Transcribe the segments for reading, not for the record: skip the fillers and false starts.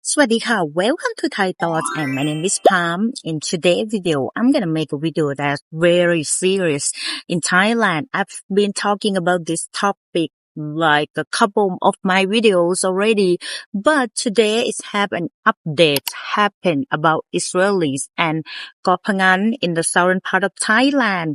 สวัสดีค่ะ Welcome to Thai Thoughts and my name is Pam. In today's video, I'm gonna make a video that's very serious. In Thailand, I've been talking about this topic like a couple of my videos already, but today is have an update happened about Israelis and Koh Phangan in the southern part of Thailand.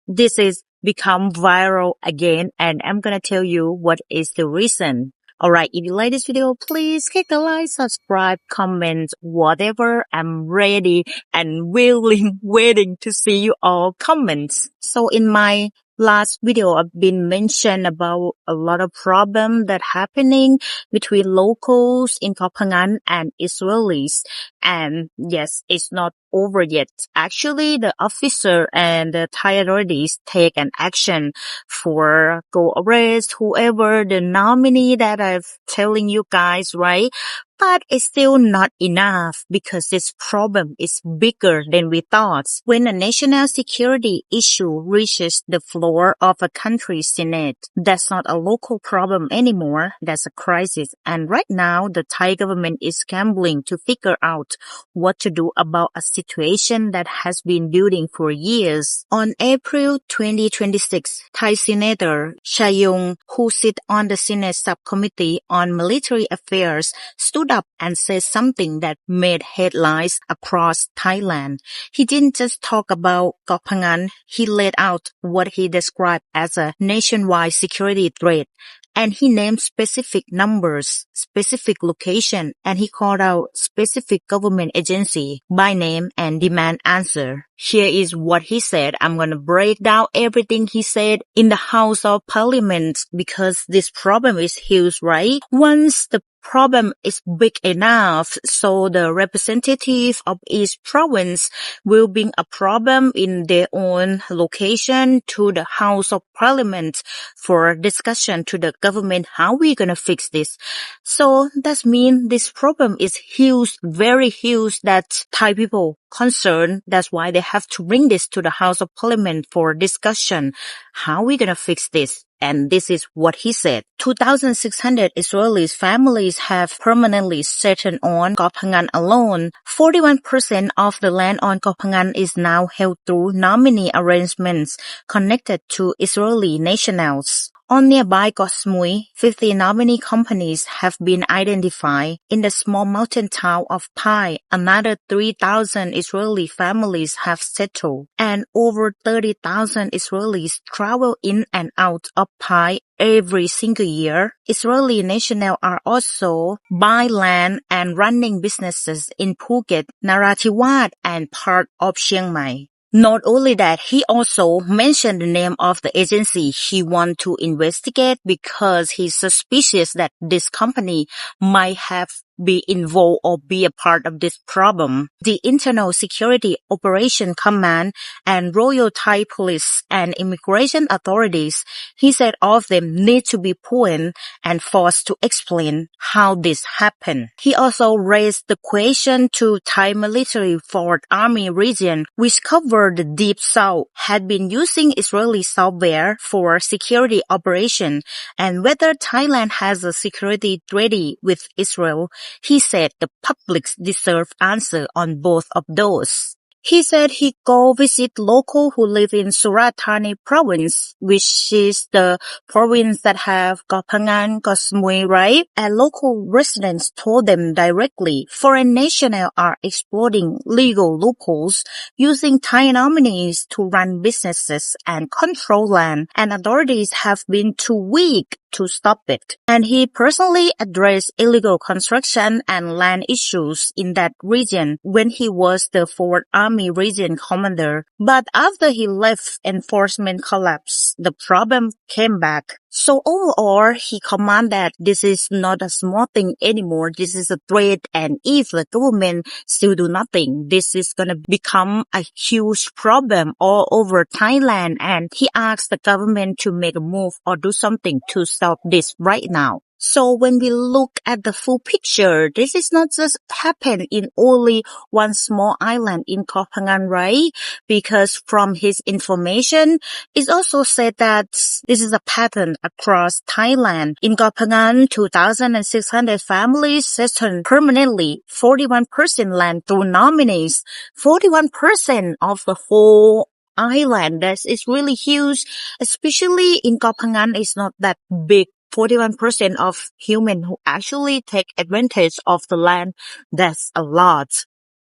This is become viral again and I'm gonna tell you what is the reason. Alright, if you like this video, please click the like, subscribe, comment, whatever. I'm ready and willing, waiting to see you all comments. So in my last video, I've been mentioned about a lot of problem that happening between locals in Koh Phangan and Israelis. And yes, it's not over yet. Actually, the officer and the Thai authorities take an action for go arrest whoever the nominee that I'm telling you guys, right? But it's still not enough because this problem is bigger than we thought. When a national security issue reaches the floor of a country's Senate, that's not a local problem anymore. That's a crisis. And right now, the Thai government is scrambling to figure out what to do about a situation that has been building for years. On April 2026, Thai Senator Shaeyoung, who sits on the Senate Subcommittee on Military Affairs, stood up and said something that made headlines across Thailand. He didn't just talk about Koh Phangan, he laid out what he described as a nationwide security threat. And he named specific numbers, specific location, and he called out specific government agency by name and demand answer. Here is what he said. I'm gonna break down everything he said in the House of Parliament because this problem is huge, right? Once the problem is big enough, so the representative of each province will bring a problem in their own location to the House of Parliament for discussion to the government. How we gonna fix this? So that means this problem is huge, very huge that Thai people concerned. That's why they have to bring this to the House of Parliament for discussion. How we gonna fix this? And this is what he said. 2,600 Israeli families have permanently settled on Koh Phangan alone. 41% of the land on Koh Phangan is now held through nominee arrangements connected to Israeli nationals. On nearby Koh Samui, 50 nominee companies have been identified. In the small mountain town of Pai, another 3,000 Israeli families have settled, and over 30,000 Israelis travel in and out of Pai every single year. Israeli nationals are also buying land and running businesses in Phuket, Narathiwat, and part of Chiang Mai. Not only that, he also mentioned the name of the agency he wants to investigate because he's suspicious that this company might have be involved or be a part of this problem. The Internal Security Operation Command and Royal Thai Police and immigration authorities, he said all of them need to be pulled and forced to explain how this happened. He also raised the question to Thai military Fourth Army region, which covered the Deep South, had been using Israeli software for security operation, and whether Thailand has a security treaty with Israel. He said the public deserve answer on both of those. He said he go visit locals who live in Surat Thani province, which is the province that have Koh Phangan, Koh Samui, right? And local residents told them directly foreign nationals are exploiting legal loopholes using Thai nominees to run businesses and control land, and authorities have been too weak to stop it. And he personally addressed illegal construction and land issues in that region when he was the Fourth Army Region Commander. But after he left, enforcement collapsed. The problem came back. So overall, he commanded that this is not a small thing anymore. This is a threat, and if the government still do nothing, this is gonna become a huge problem all over Thailand. And he asked the government to make a move or do something to stop this right now. So when we look at the full picture, this is not just happen in only one small island in Koh Phangan, right? Because from his information, it's also said that this is a pattern across Thailand. In Koh Phangan, 2,600 families settled permanently, 41% land through nominees, 41% of the whole island. That is really huge, especially in Koh Phangan. It's not that big. 41% of humans who actually take advantage of the land. That's a lot.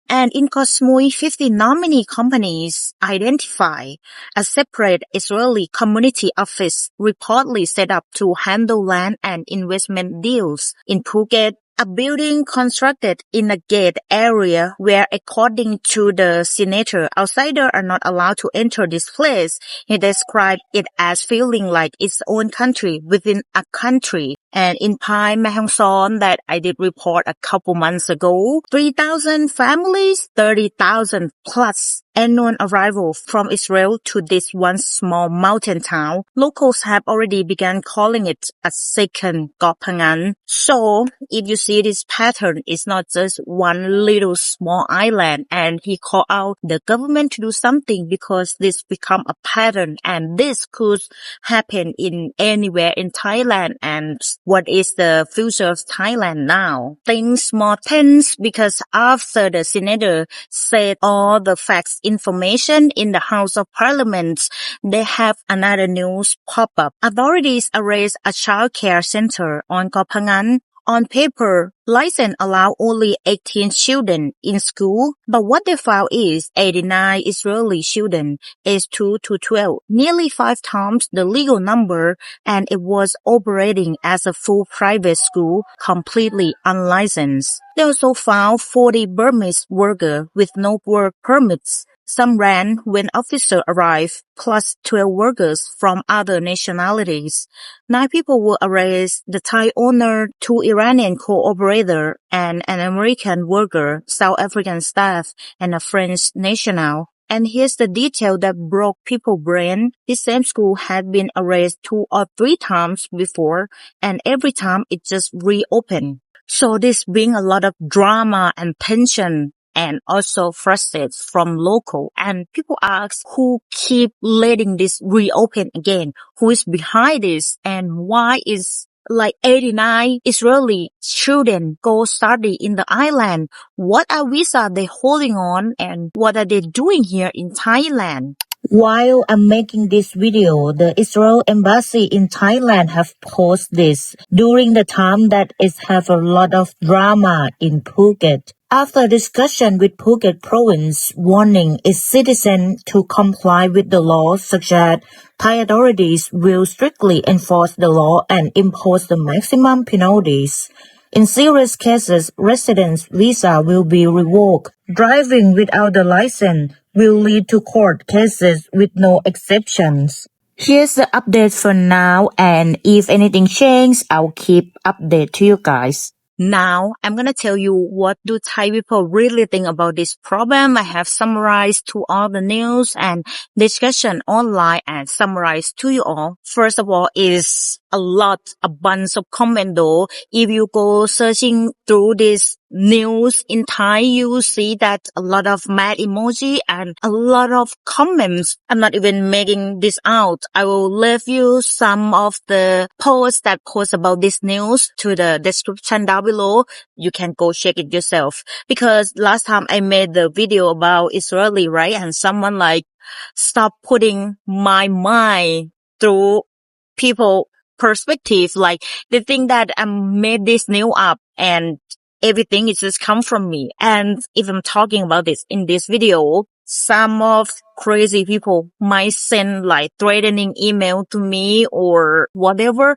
And in Koh Samui, 50 nominee companies identify a separate Israeli community office reportedly set up to handle land and investment deals. In Phuket, a building constructed in a gate area where, according to the senator, outsiders are not allowed to enter this place. He described it as feeling like its own country within a country. And in Pai Mahangson that I did report a couple months ago, 3,000 families, 30,000 plus annual arrival from Israel to this one small mountain town. Locals have already begun calling it a second Koh Phangan. So if you see this pattern, it's not just one little small island, and he called out the government to do something because this become a pattern, and this could happen in anywhere in Thailand. And what is the future of Thailand now? Things more tense because after the senator said all the facts information in the House of Parliament, they have another news pop up. Authorities arrest a child care center on Koh Phangan. On paper, license allow only 18 children in school, but what they found is 89 Israeli children aged 2 to 12, nearly 5 times the legal number, and it was operating as a full private school, completely unlicensed. They also found 40 Burmese workers with no work permits. Some ran when officers arrived, plus 12 workers from other nationalities. 9 people were arrested, the Thai owner, 2 Iranian co-operators, and an American worker, South African staff, and a French national. And here's the detail that broke people's brain. This same school had been arrested 2 or 3 times before, and every time it just reopened. So this brings a lot of drama and tension, and also frustrated from local. And people ask who keep letting this reopen again? Who is behind this? And why is like 89 Israeli children go study in the island? What are visa they holding on, and what are they doing here in Thailand? While I'm making this video, the Israel embassy in Thailand have posted this during the time that it have a lot of drama in Phuket. After discussion with Phuket province warning its citizens to comply with the law, such that Thai authorities will strictly enforce the law and impose the maximum penalties. In serious cases, residents' visa will be revoked. Driving without a license will lead to court cases with no exceptions. Here's the update for now, and if anything changes, I'll keep update to you guys. Now, I'm gonna tell you what do Thai people really think about this problem. I have summarized to all the news and discussion online and summarized to you all. First of all is a bunch of comment though. If you go searching through this news in Thai, you will see that a lot of mad emoji and a lot of comments. I'm not even making this out. I will leave you some of the posts that post about this news to the description down below. You can go check it yourself. Because last time I made the video about Israeli, right? And someone like, stop putting my mind through people perspective. Like they think that I made this new up and everything is just come from me. And if I'm talking about this in this video, some of crazy people might send like threatening email to me or whatever.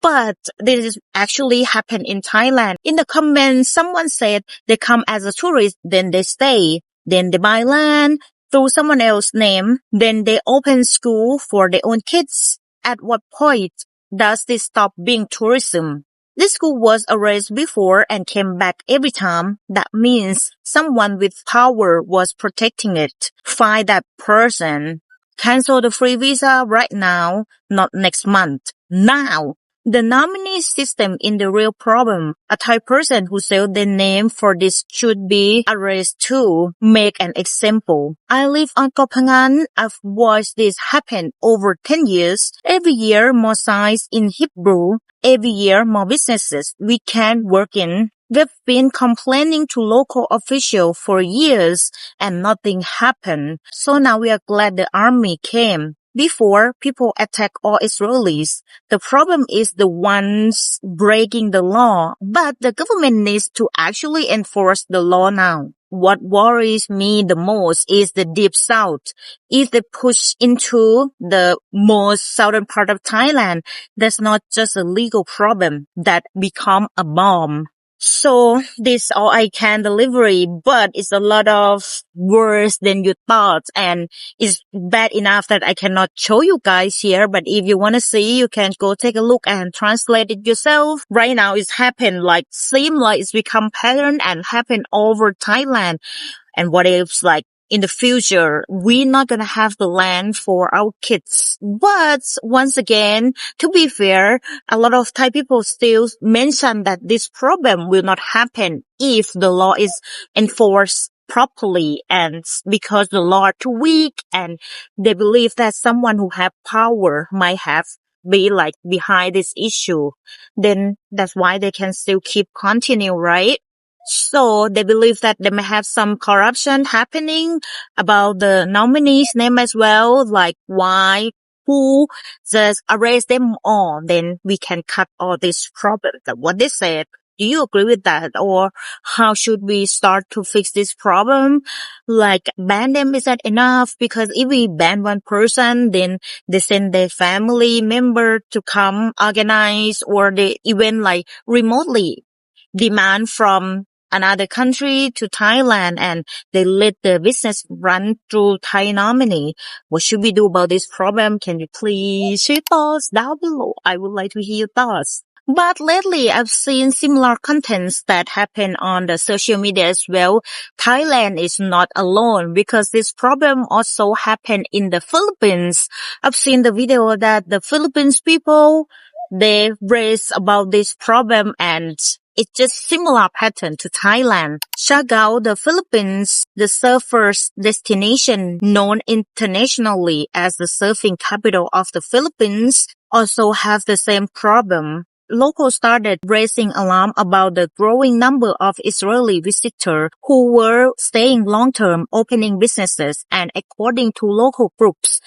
But this is actually happened in Thailand. In the comments, someone said they come as a tourist, then they stay, then they buy land through someone else's name, then they open school for their own kids. At what point does this stop being tourism? This school was erased before and came back every time. That means someone with power was protecting it. Find that person. Cancel the free visa right now, not next month. Now. The nominee system in the real problem. A Thai person who sold their name for this should be arrested too. Make an example. I live on Koh Phangan. I've watched this happen over 10 years. Every year more signs in Hebrew. Every year more businesses we can't work in. We've been complaining to local officials for years and nothing happened. So now we are glad the army came. Before, people attack all Israelis. The problem is the ones breaking the law, but the government needs to actually enforce the law now. What worries me the most is the deep south. If they push into the most southern part of Thailand, that's not just a legal problem that become a bomb. So this all I can delivery, but it's a lot of worse than you thought, and it's bad enough that I cannot show you guys here. But if you want to see, you can go take a look and translate it yourself. Right now it's happened seem like it's become pattern and happen over Thailand. And what if in the future, we're not gonna have the land for our kids. But once again, to be fair, a lot of Thai people still mention that this problem will not happen if the law is enforced properly, and because the law are too weak, and they believe that someone who have power might have be behind this issue. Then that's why they can still keep continue, right? So they believe that they may have some corruption happening about the nominee's name as well, why, who, just arrest them all, then we can cut all this problem. That's what they said. Do you agree with that? Or how should we start to fix this problem? Ban them, is that enough? Because if we ban one person, then they send their family member to come organize, or they even remotely demand from another country to Thailand, and they let the business run through Thai nominee. What should we do about this problem? Can you please share thoughts down below? I would like to hear your thoughts. But lately, I've seen similar contents that happen on the social media as well. Thailand is not alone, because this problem also happened in the Philippines. I've seen the video that the Philippines people, they raise about this problem, and it's just similar pattern to Thailand. Siargao, the Philippines, the surfers' destination known internationally as the surfing capital of the Philippines, also have the same problem. Locals started raising alarm about the growing number of Israeli visitors who were staying long-term, opening businesses, and according to local groups,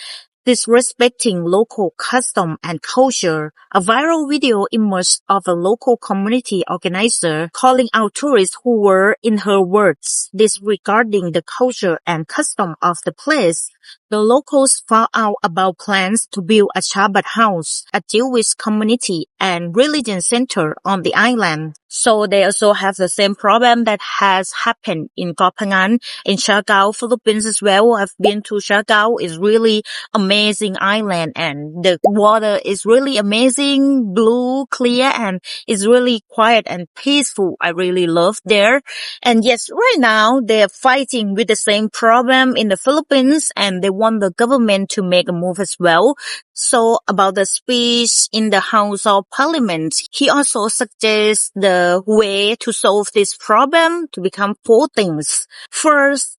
disrespecting local custom and culture. A viral video emerged of a local community organizer calling out tourists who were, in her words, disregarding the culture and custom of the place. The locals found out about plans to build a Shabbat house, a Jewish community and religion center on the island. So they also have the same problem that has happened in Koh Phangan, in Siargao, Philippines as well. I've been to Siargao. It's really amazing island, and the water is really amazing, blue, clear, and it's really quiet and peaceful. I really love there. And yes, right now they're fighting with the same problem in the Philippines, and they want the government to make a move as well. So about the speech in the House of Parliament, he also suggests the way to solve this problem to become 4 things. First,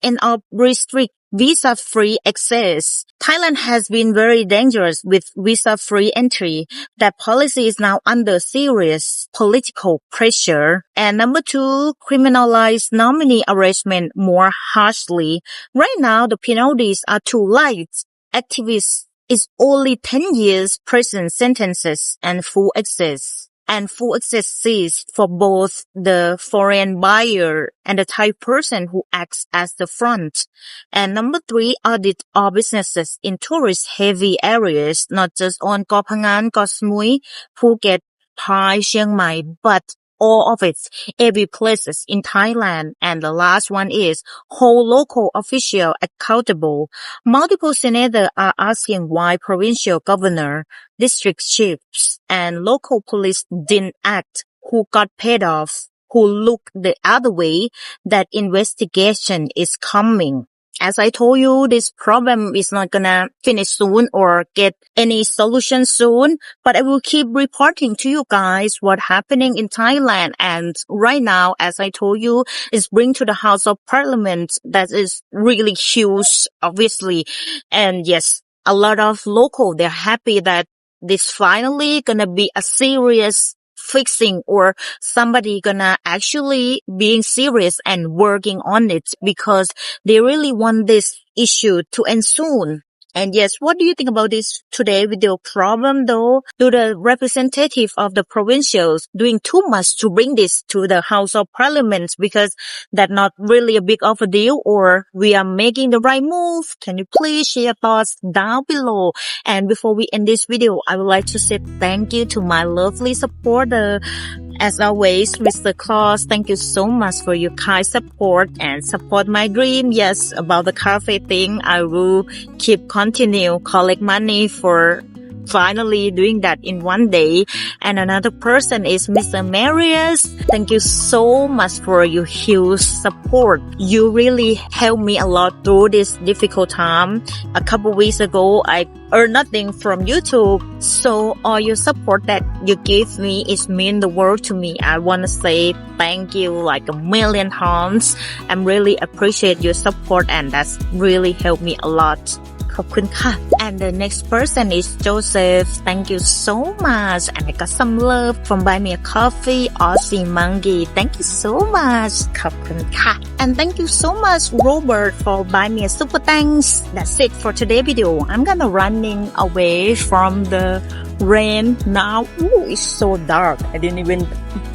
restrict visa-free access. Thailand has been very dangerous with visa-free entry. That policy is now under serious political pressure. And number 2, criminalize nominee arrestment more harshly. Right now, the penalties are too light. Activists is only 10 years prison sentences and full access. And full access seized for both the foreign buyer and the Thai person who acts as the front. And number 3, audit all businesses in tourist-heavy areas, not just on Koh Phangan, Koh Samui, Phuket, Pai, Chiang Mai, but all of it, every places in Thailand. And the last one is hold local official accountable. Multiple senators are asking why provincial governor, district chiefs, and local police didn't act, who got paid off, who looked the other way, that investigation is coming. As I told you, this problem is not gonna finish soon or get any solution soon, but I will keep reporting to you guys what's happening in Thailand. And right now, as I told you, it's bring to the House of Parliament. That is really huge, obviously. And yes, a lot of local, they're happy that this finally gonna be a serious fixing or somebody gonna actually being serious and working on it because they really want this issue to end soon. And yes, what do you think about this today video problem though? Do the representative of the provincials doing too much to bring this to the House of Parliament because that's not really a big of a deal or we are making the right move? Can you please share your thoughts down below? And before we end this video, I would like to say thank you to my lovely supporter. As always, Mr. Claus, thank you so much for your kind support and support my dream. Yes, about the cafe thing, I will continue collect money for finally doing that in one day. And another person is Mr. Marius. Thank you so much for your huge support. You really helped me a lot through this difficult time. A couple weeks ago, I earned nothing from YouTube. So all your support that you give me is mean the world to me. I want to say thank you like a million times. I'm really appreciate your support and that's really helped me a lot. ขอบคุณค่ะ and the next person is Joseph. Thank you so much and I got some love from buy me a coffee Aussie monkey. Thank you so much ขอบคุณค่ะ and thank you so much Robert for buy me a super thanks. That's it for today's video. I'm gonna running away from the rain now. Ooh, it's so dark. I didn't even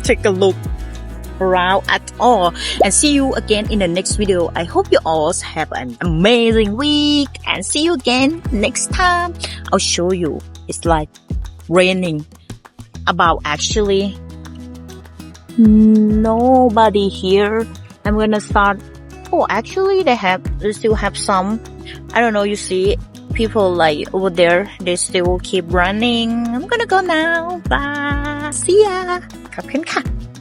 take a look around at all and see you again in the next video. I hope you all have an amazing week and see you again next time. I'll show you it's like raining about actually nobody here. I'm gonna start. Oh, actually they still have some. I don't know, you see people like over there, they still keep running. I'm gonna go now. Bye. See ya. ขอบคุณค่ะ